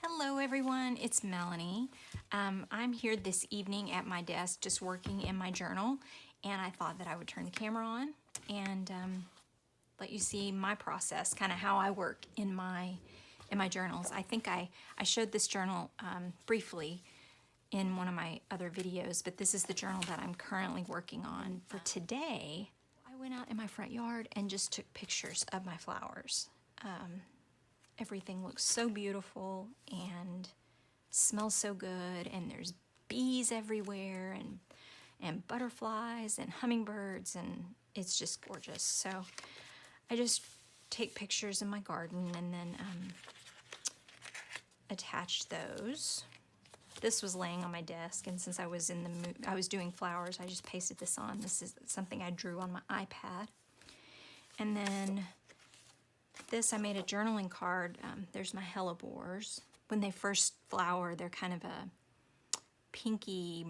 Hello everyone, it's Melanie. I'm here this evening at my desk just working in my journal, and I thought that I would turn the camera on and let you see my process, kind of how I work in my journals. I think I showed this journal briefly in one of my other videos, but this is the journal that I'm currently working on. For today, I went out in my front yard and just took pictures of my flowers. Everything looks so beautiful and smells so good, and there's bees everywhere and butterflies and hummingbirds, and it's just gorgeous. So I just take pictures in my garden and then attach those. This was laying on my desk, and since I was in the mood, I was doing flowers, I just pasted this on. This is something I drew on my iPad. And then this, I made a journaling card. There's my hellebores. When they first flower, they're kind of a pinky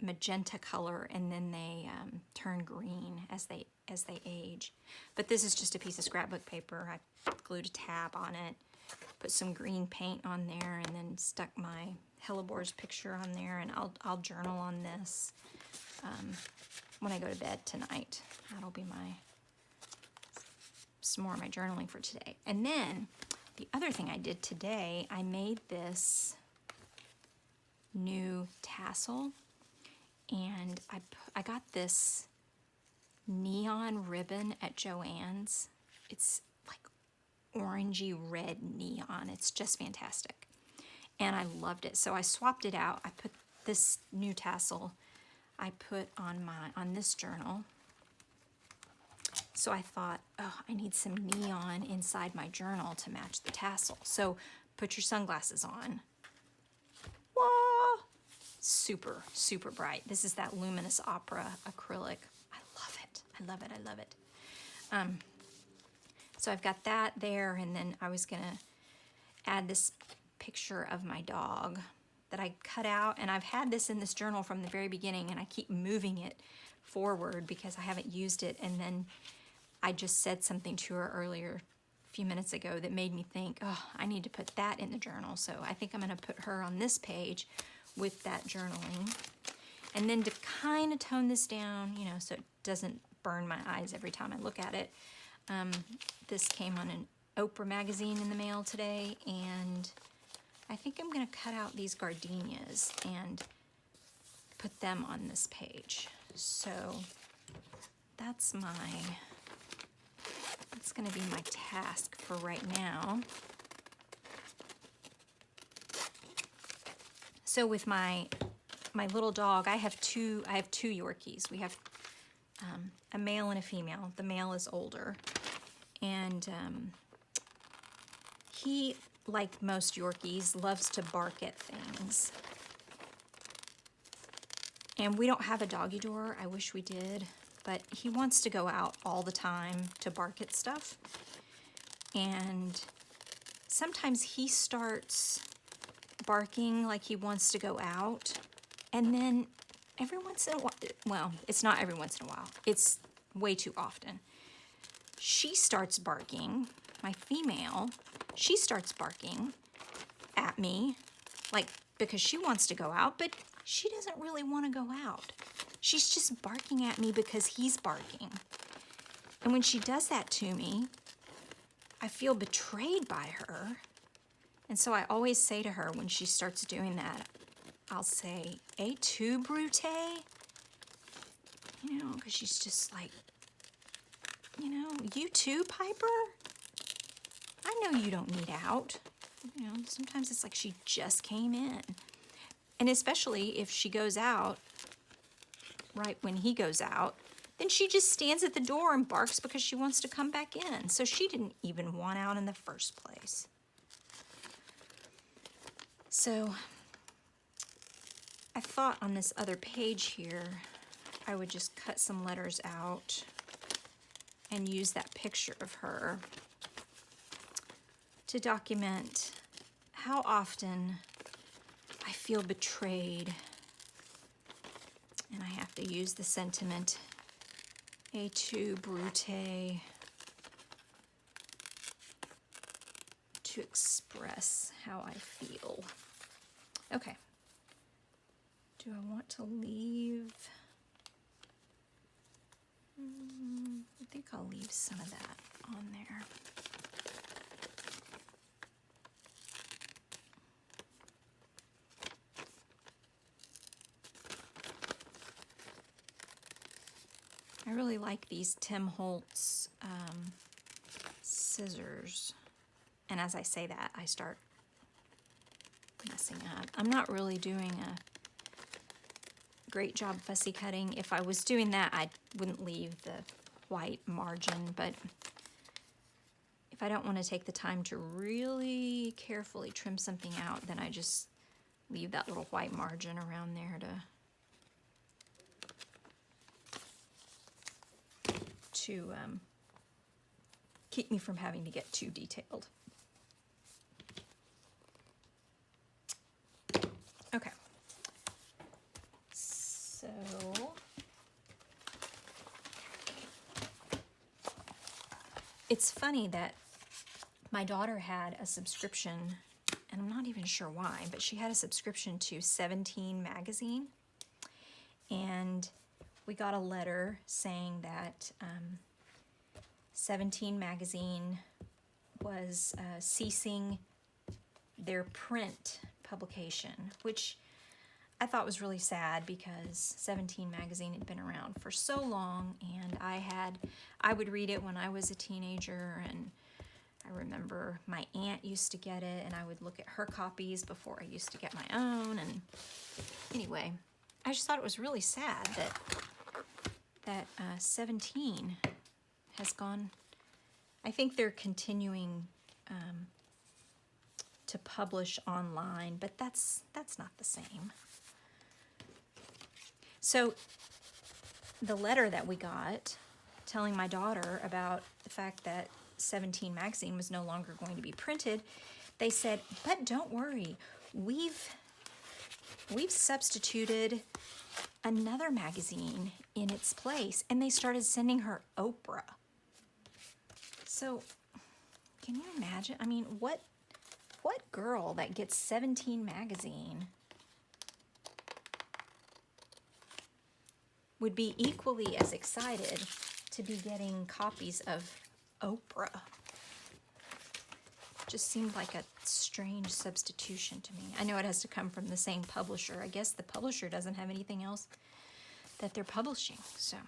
magenta color, and then they turn green as they age. But this is just a piece of scrapbook paper. I glued a tab on it, put some green paint on there, and then stuck my hellebores picture on there. And I'll journal on this when I go to bed tonight. That'll be some more of my journaling for today. And then the other thing I did today, I made this new tassel, and I got this neon ribbon at Joann's. It's like orangey red neon. It's just fantastic, and I loved it. So I swapped it out. I put this new tassel I put on this journal. So I thought, oh, I need some neon inside my journal to match the tassel. So put your sunglasses on. Whoa! Super, super bright. This is that Luminous Opera acrylic. I love it. I love it. I love it. So I've got that there, and then I was gonna add this picture of my dog that I cut out, and I've had this in this journal from the very beginning, and I keep moving it forward because I haven't used it. And then I just said something to her earlier, a few minutes ago, that made me think, oh, I need to put that in the journal. So I think I'm going to put her on this page with that journaling. And then to kind of tone this down, you know, so it doesn't burn my eyes every time I look at it, this came on an Oprah magazine in the mail today, and I think I'm going to cut out these gardenias and put them on this page. So that's going to be my task for right now. So with my little dog, I have two Yorkies. We have a male and a female. The male is older, and he, like most Yorkies, loves to bark at things. And we don't have a doggy door. I wish we did. But he wants to go out all the time to bark at stuff. And sometimes he starts barking like he wants to go out. And then every once in a while, well, it's not every once in a while. It's way too often. She starts barking, my female, she starts barking at me, like because she wants to go out, but she doesn't really want to go out. She's just barking at me because he's barking. And when she does that to me, I feel betrayed by her. And so I always say to her when she starts doing that, I'll say, "Et tu, Brute?" You know, because she's just like, you know, "You too, Piper? I know you don't need out." You know, sometimes it's like she just came in. And especially if she goes out right when he goes out, then she just stands at the door and barks because she wants to come back in. So she didn't even want out in the first place. So I thought on this other page here, I would just cut some letters out and use that picture of her to document how often I feel betrayed. And I have to use the sentiment, "Et tu, Brute, to express how I feel. Okay. Do I want to leave? I think I'll leave some of that on there. I really like these Tim Holtz scissors. And as I say that, I start messing up. I'm not really doing a great job fussy cutting. If I was doing that, I wouldn't leave the white margin, but if I don't want to take the time to really carefully trim something out, then I just leave that little white margin around there to keep me from having to get too detailed. Okay. So it's funny that my daughter had a subscription, and I'm not even sure why, but she had a subscription to 17 magazine, and we got a letter saying that 17 magazine was ceasing their print publication, which I thought was really sad because 17 magazine had been around for so long, and I would read it when I was a teenager, and I remember my aunt used to get it, and I would look at her copies before I used to get my own. And anyway, I just thought it was really sad that 17 has gone. I think they're continuing to publish online, but that's not the same. So the letter that we got telling my daughter about the fact that 17 magazine was no longer going to be printed, they said, but don't worry, we've substituted another magazine in its place, and they started sending her Oprah. So can you imagine? I mean, what girl that gets 17 magazine would be equally as excited to be getting copies of Oprah? Just seemed like a strange substitution to me. I know it has to come from the same publisher. I guess the publisher doesn't have anything else that they're publishing. So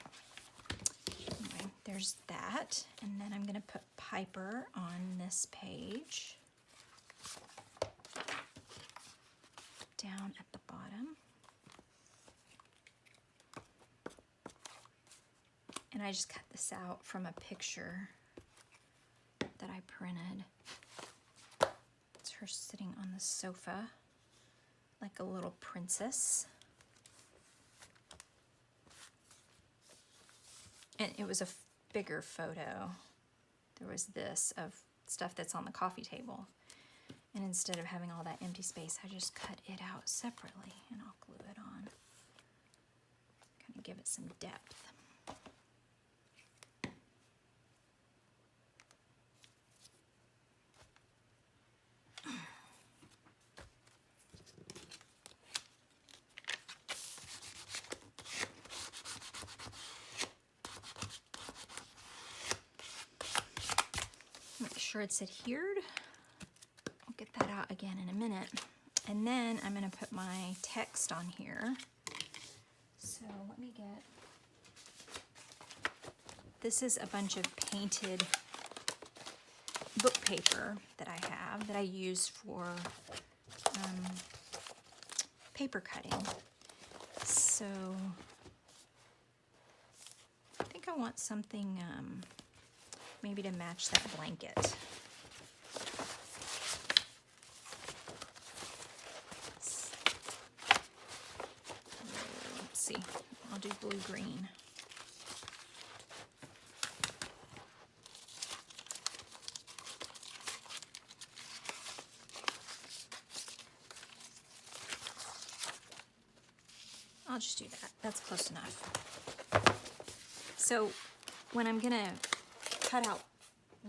anyway, there's that. And then I'm going to put Piper on this page. Down at the bottom. And I just cut this out from a picture that I printed. It's her sitting on the sofa like a little princess. And it was a bigger photo. There was this of stuff that's on the coffee table. And instead of having all that empty space, I just cut it out separately, and I'll glue it on. Kind of give it some depth. Make sure it's adhered. I'll get that out again in a minute. And then I'm going to put my text on here. So let me get, this is a bunch of painted book paper that I have that I use for paper cutting. So I think I want something maybe to match that blanket. Let's see, I'll do blue-green. I'll just do that. That's close enough. So when I'm gonna cut out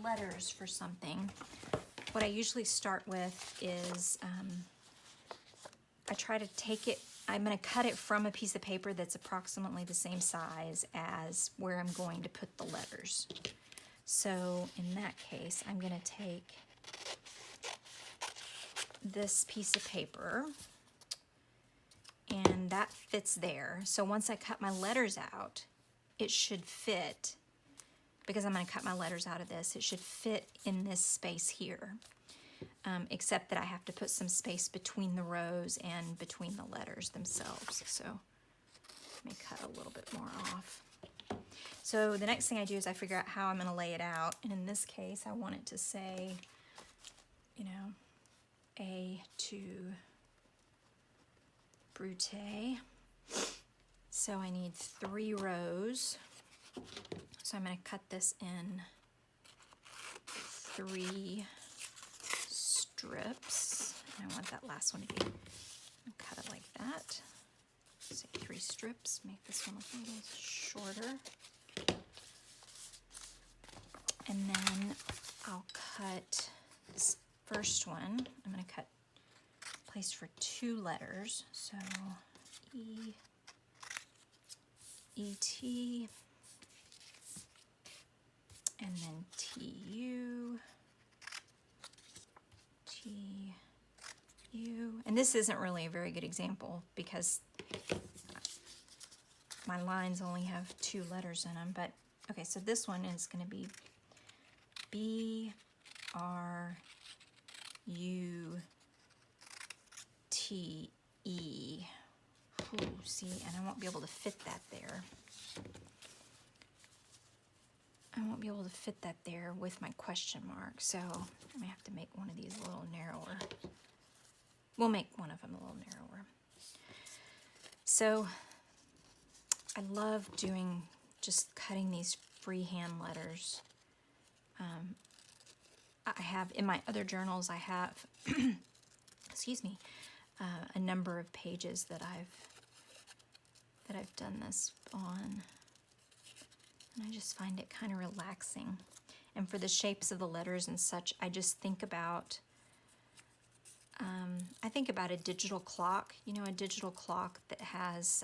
letters for something, what I usually start with is I try to take it, I'm going to cut it from a piece of paper that's approximately the same size as where I'm going to put the letters. So in that case, I'm going to take this piece of paper, and that fits there. So once I cut my letters out, it should fit, because I'm going to cut my letters out of this, it should fit in this space here. Except that I have to put some space between the rows and between the letters themselves. So let me cut a little bit more off. So the next thing I do is I figure out how I'm going to lay it out. And in this case, I want it to say, you know, A to Brute. So I need 3 rows. So I'm going to cut this in 3 strips. And I want that last one to be, cut it like that. Say 3 strips, make this one a little shorter. And then I'll cut this first one. I'm going to cut place for 2 letters. So E, E-T, and then T-U, T-U. And this isn't really a very good example because my lines only have 2 letters in them. But okay, so this one is going to be B-R-U-T-E. Ooh, see, and I won't be able to fit that there. I won't be able to fit that there with my question mark, so I may have to make one of these a little narrower. We'll make one of them a little narrower. So I love doing, just cutting these freehand letters. I have, in my other journals, I have, excuse me, a number of pages that I've done this on. And I just find it kind of relaxing. And for the shapes of the letters and such, I just think about, I think about a digital clock, you know, a digital clock that has,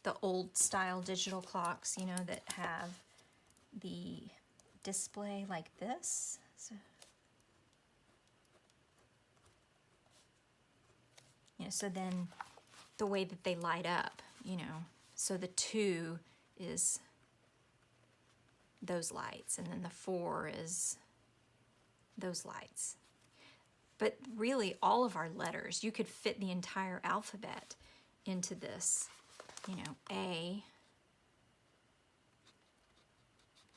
the old style digital clocks, you know, that have the display like this. So, you know, so then the way that they light up, you know, so the 2 is those lights, and then the 4 is those lights. But really, all of our letters, you could fit the entire alphabet into this. You know, A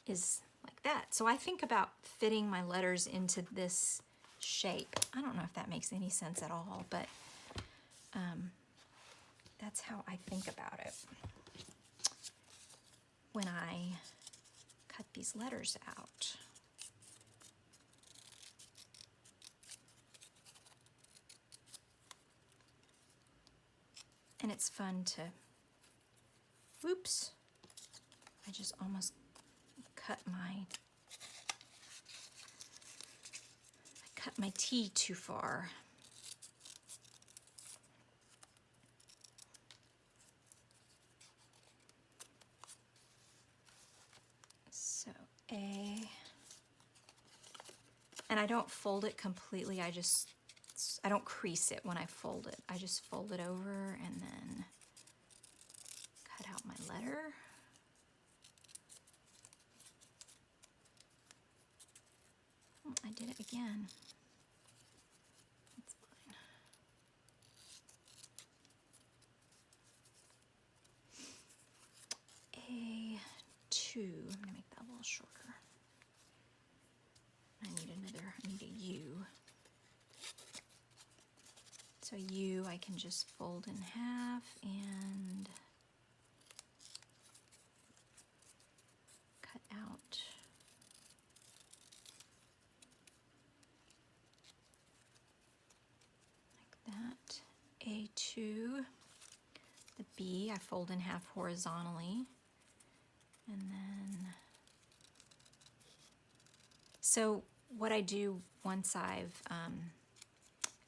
is like that. So I think about fitting my letters into this shape. I don't know if that makes any sense at all, but that's how I think about it when I cut these letters out. And it's fun to, whoops, I just almost cut my T too far. So A, and I don't fold it completely, I don't crease it when I fold it. I just fold it over and then cut out my letter. Oh, I did it again. That's fine. A2, I'm gonna make that a little shorter. I need a U. So U, I can just fold in half and cut out like that. A2, the B, I fold in half horizontally, and then So what I do once I've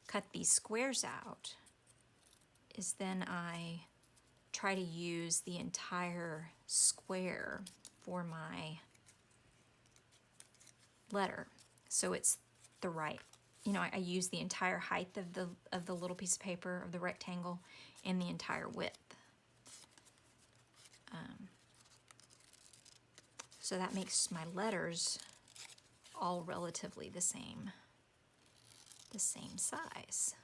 cut these squares out is then I try to use the entire square for my letter. So it's the right, I use the entire height of the little piece of paper, of the rectangle, and the entire width. So that makes my letters all relatively the same size.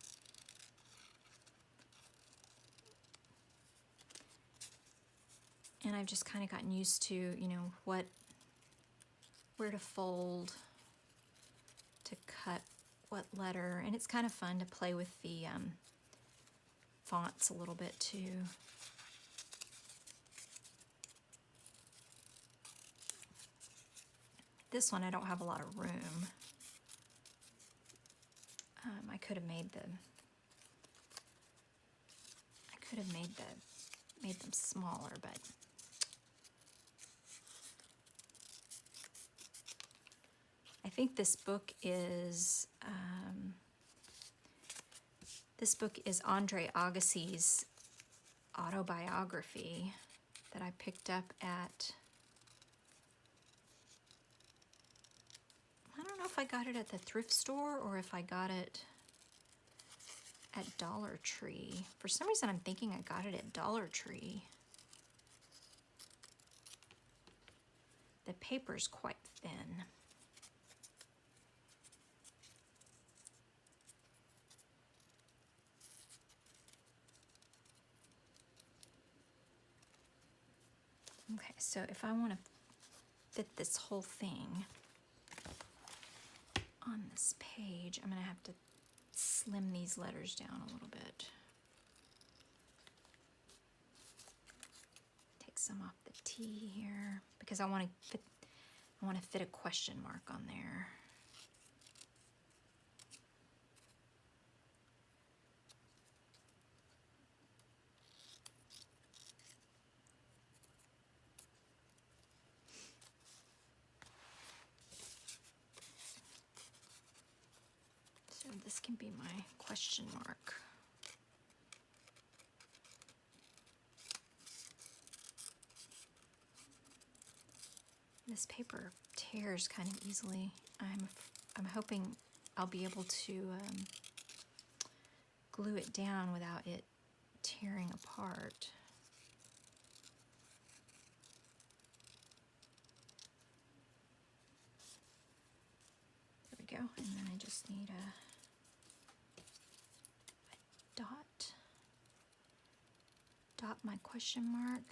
And I've just kind of gotten used to, where to fold, to cut what letter, and it's kind of fun to play with the fonts a little bit too. This one I don't have a lot of room. I could have made them smaller, but I think this book is Andre Agassi's autobiography that I picked up at, I don't know if I got it at the thrift store or if I got it at Dollar Tree. For some reason I'm thinking I got it at Dollar Tree. The paper's quite thin. Okay, so if I want to fit this whole thing on this page, I'm going to have to slim these letters down a little bit. Take some off the T here because I want to fit a question mark on there. So this can be my question mark. This paper tears kind of easily. I'm hoping I'll be able to glue it down without it tearing apart. There we go. And then I just need a dot my question mark.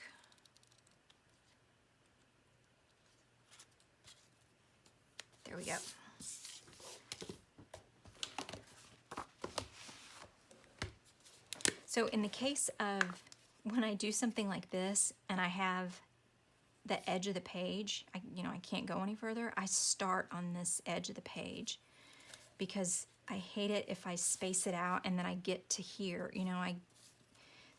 There we go. So in the case of when I do something like this and I have the edge of the page, I can't go any further, I start on this edge of the page because I hate it if I space it out and then I get to here. I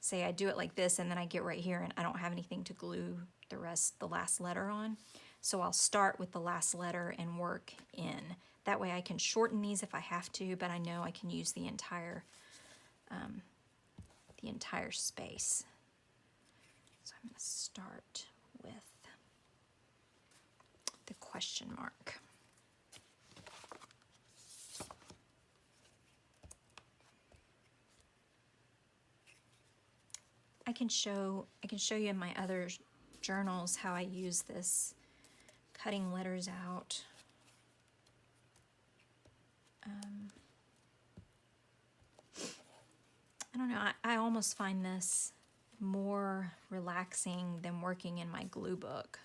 say I do it like this and then I get right here and I don't have anything to glue the last letter on. So I'll start with the last letter and work in. That way I can shorten these if I have to, but I know I can use the entire space. So I'm going to start with the question mark. I can show you in my other journals how I use this cutting letters out. I don't know, I almost find this more relaxing than working in my glue book.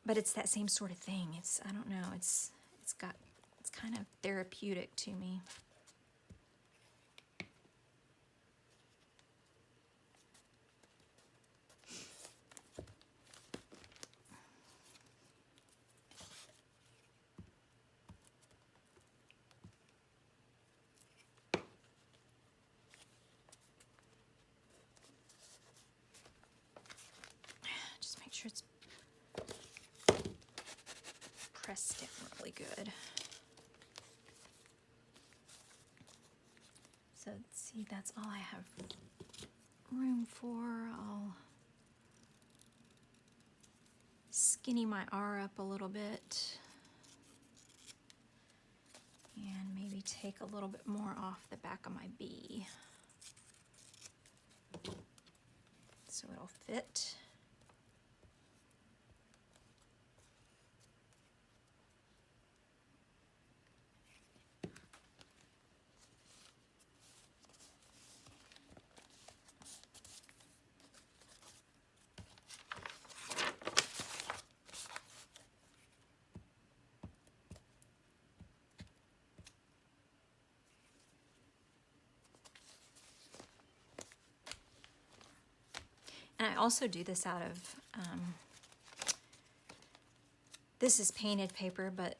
But it's that same sort of thing. I don't know, it's kind of therapeutic to me. Just make sure it's pressed it really good. So see, that's all I have room for. I'll skinny my R up a little bit and maybe take a little bit more off the back of my B so it'll fit. And I also do this out of, this is painted paper, but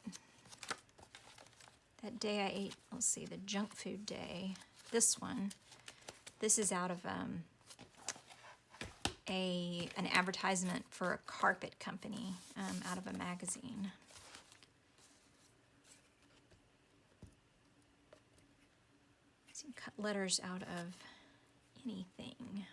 that day I ate, let's see, the junk food day, this is out of an advertisement for a carpet company, out of a magazine. So you can cut letters out of anything.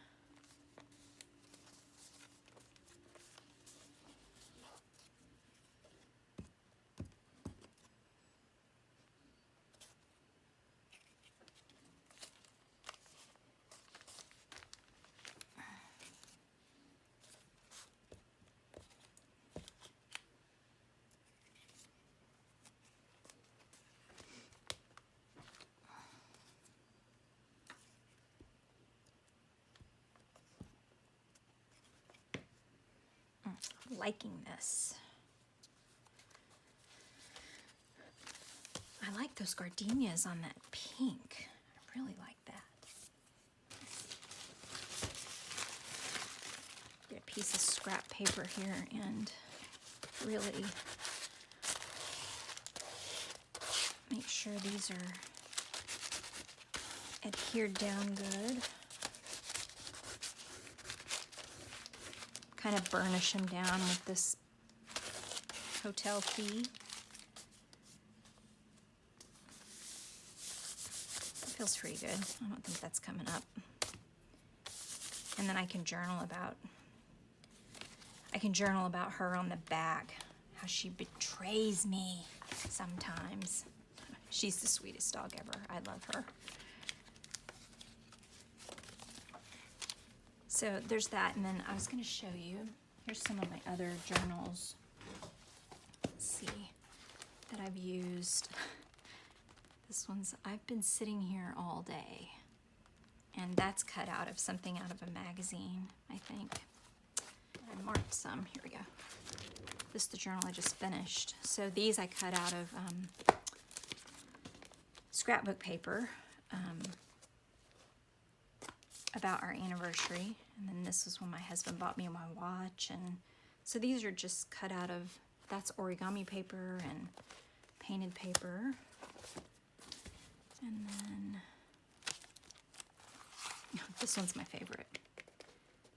Liking this. I like those gardenias on that pink. I really like that. Get a piece of scrap paper here and really make sure these are adhered down good. Kind of burnish them down with this hotel key. It feels pretty good. I don't think that's coming up. And then I can journal about her on the back, how she betrays me sometimes. She's the sweetest dog ever. I love her. So there's that, and then I was going to show you, here's some of my other journals, let's see, that I've used. This one's, I've been sitting here all day, and that's cut out of something out of a magazine, I think. I marked some, here we go. This is the journal I just finished. So these I cut out of scrapbook paper, about our anniversary, and then this was when my husband bought me my watch, and so these are just cut out of, that's origami paper and painted paper, and then this one's my favorite.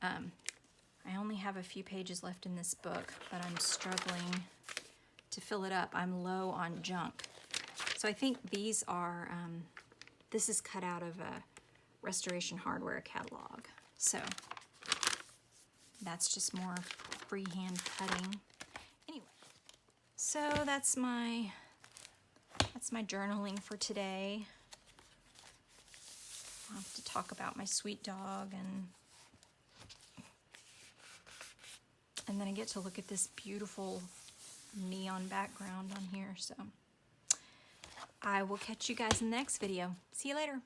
I only have a few pages left in this book, but I'm struggling to fill it up. I'm low on junk, so I think these are, this is cut out of a Restoration Hardware catalog. So that's just more freehand cutting. Anyway, so that's my journaling for today. I'll have to talk about my sweet dog, and then I get to look at this beautiful neon background on here. So I will catch you guys in the next video. See you later.